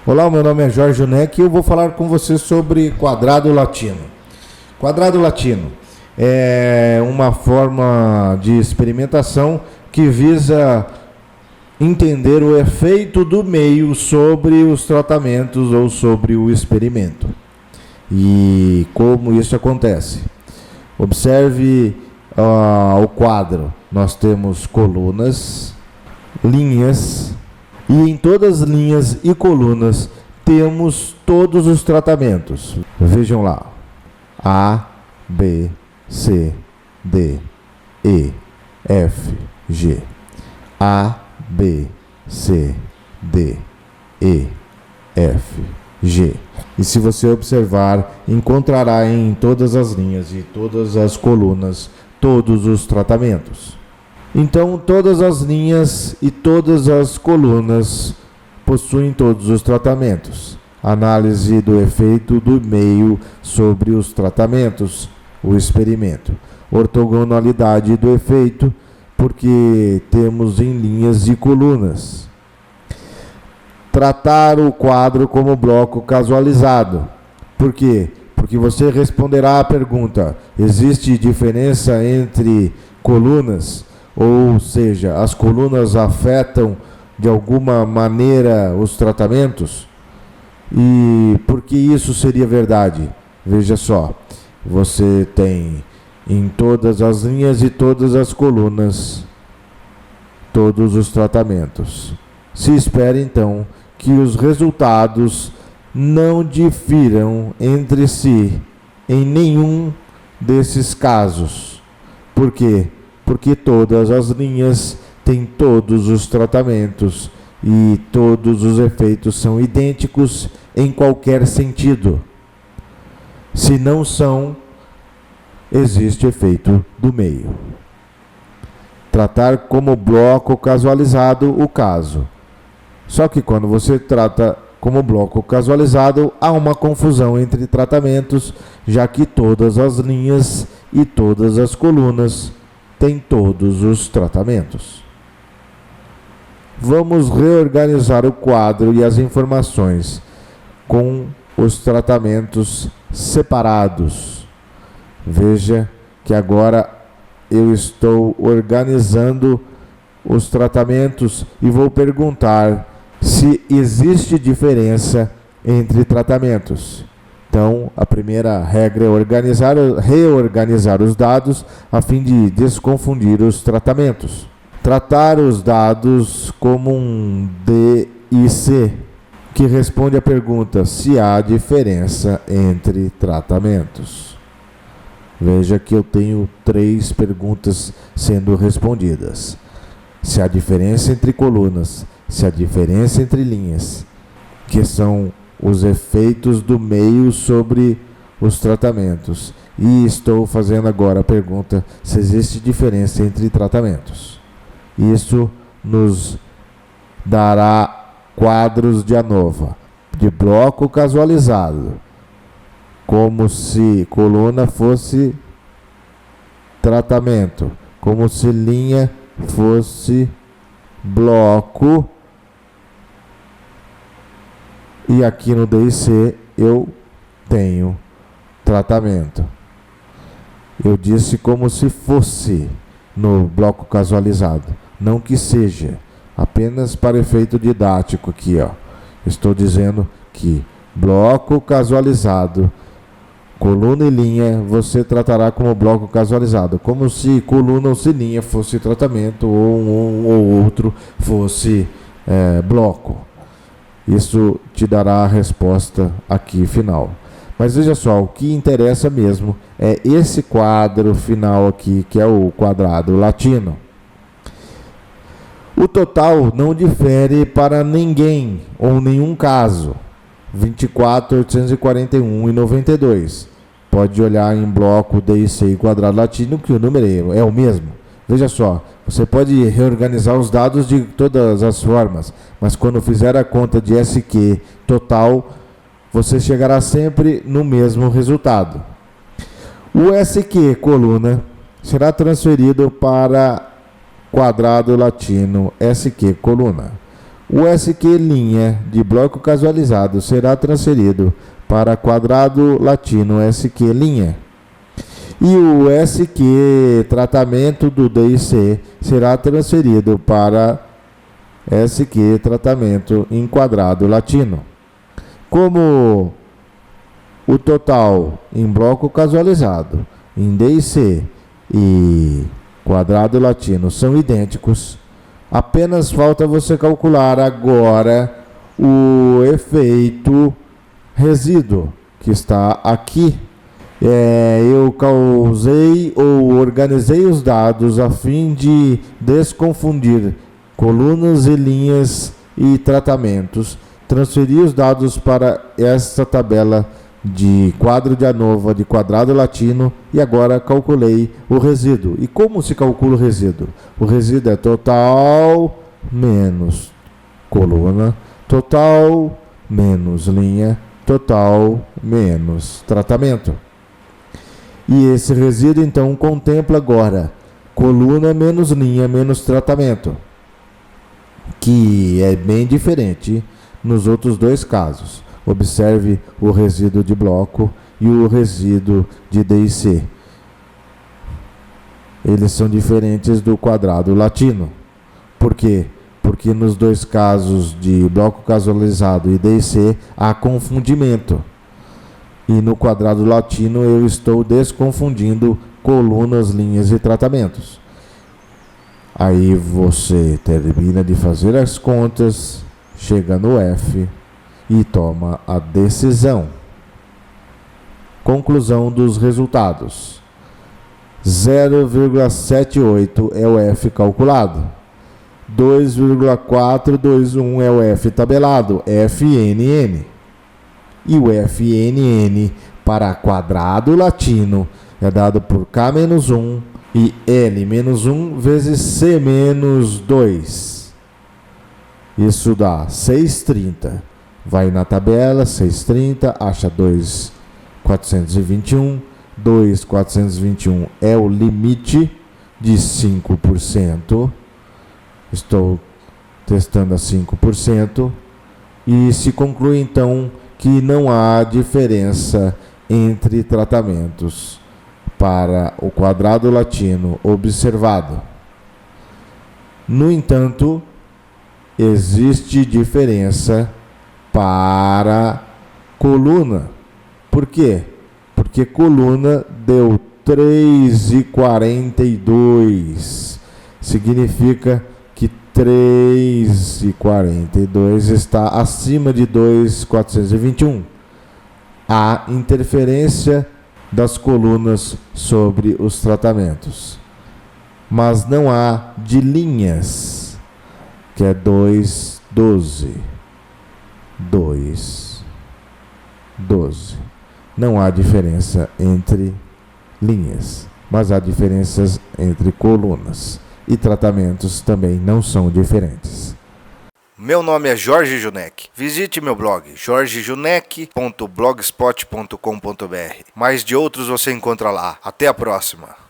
Olá, meu nome é Jorge Neck e eu vou falar com você sobre quadrado latino. Quadrado latino é uma forma de experimentação que visa entender o efeito do meio sobre os tratamentos ou sobre o experimento. E como isso acontece? Observe o quadro. Nós temos colunas, linhas, e em todas as linhas e colunas temos todos os tratamentos. Vejam lá: A, B, C, D, E, F, G. A, B, C, D, E, F, G. E se você observar, encontrará em todas as linhas e todas as colunas todos os tratamentos. Então, todas as linhas e todas as colunas possuem todos os tratamentos. Análise do efeito do meio sobre os tratamentos, o experimento. Ortogonalidade do efeito, porque temos em linhas e colunas. Tratar o quadro como bloco casualizado. Por quê? Porque você responderá à pergunta: existe diferença entre colunas? Ou seja, as colunas afetam de alguma maneira os tratamentos? E por que isso seria verdade? Veja só, você tem em todas as linhas e todas as colunas todos os tratamentos. Se espera então que os resultados não difiram entre si em nenhum desses casos. Por quê? Porque todas as linhas têm todos os tratamentos e todos os efeitos são idênticos em qualquer sentido. Se não são, existe efeito do meio. Tratar como bloco casualizado o caso. Só que quando você trata como bloco casualizado, há uma confusão entre tratamentos, já que todas as linhas e todas as colunas têm todos os tratamentos. Vamos reorganizar o quadro e as informações com os tratamentos separados. Veja que agora eu estou organizando os tratamentos e vou perguntar se existe diferença entre tratamentos. Então, a primeira regra é reorganizar os dados a fim de desconfundir os tratamentos. Tratar os dados como um D e C, que responde à pergunta se há diferença entre tratamentos. Veja que eu tenho 3 perguntas sendo respondidas. Se há diferença entre colunas, se há diferença entre linhas, que são os efeitos do meio sobre os tratamentos. E estou fazendo agora a pergunta se existe diferença entre tratamentos. Isso nos dará quadros de ANOVA, de bloco casualizado, como se coluna fosse tratamento, como se linha fosse bloco. E aqui no D e C eu tenho tratamento. Eu disse como se fosse no bloco casualizado, não que seja, apenas para efeito didático aqui, ó. Estou dizendo que bloco casualizado, coluna e linha, você tratará como bloco casualizado, como se coluna ou se linha fosse tratamento ou um ou outro fosse bloco. Isso te dará a resposta aqui final. Mas veja só, o que interessa mesmo é esse quadro final aqui, que é o quadrado latino. O total não difere para ninguém ou nenhum caso. 24, 841 e 92. Pode olhar em bloco D e C e quadrado latino que o número é o mesmo. Veja só, você pode reorganizar os dados de todas as formas, mas quando fizer a conta de SQ total, você chegará sempre no mesmo resultado. O SQ coluna será transferido para quadrado latino SQ coluna. O SQ linha de bloco casualizado será transferido para quadrado latino SQ linha. E o SQ tratamento do DIC será transferido para SQ tratamento em quadrado latino. Como o total em bloco casualizado, em DIC e quadrado latino são idênticos, apenas falta você calcular agora o efeito resíduo que está aqui. Eu causei ou organizei os dados a fim de desconfundir colunas e linhas e tratamentos. Transferi os dados para esta tabela de quadro de ANOVA de quadrado latino e agora calculei o resíduo. E como se calcula o resíduo? O resíduo é total menos coluna, total menos linha, total menos tratamento. E esse resíduo então contempla agora coluna menos linha menos tratamento, que é bem diferente nos outros dois casos. Observe o resíduo de bloco e o resíduo de DIC. Eles são diferentes do quadrado latino. Por quê? Porque nos dois casos de bloco casualizado e DIC há confundimento. E no quadrado latino eu estou desconfundindo colunas, linhas e tratamentos. Aí você termina de fazer as contas, chega no F e toma a decisão. Conclusão dos resultados. 0,78 é o F calculado. 2,421 é o F tabelado, FNN. E o FNN para quadrado latino é dado por K-1 e L-1 vezes C-2. Isso dá 630. Vai na tabela, 630, acha 2.421. 2.421 é o limite de 5%. Estou testando a 5%. E se conclui então que não há diferença entre tratamentos para o quadrado latino observado. No entanto, existe diferença para coluna. Por quê? Porque coluna deu 3,42. Significa que 3,42 está acima de 2,421. Há interferência das colunas sobre os tratamentos, mas não há de linhas, que é 2,12. 2,12. Não há diferença entre linhas, mas há diferenças entre colunas. E tratamentos também não são diferentes. Meu nome é Jorge Junek. Visite meu blog jorgejunek.blogspot.com.br. Mais de outros você encontra lá. Até a próxima.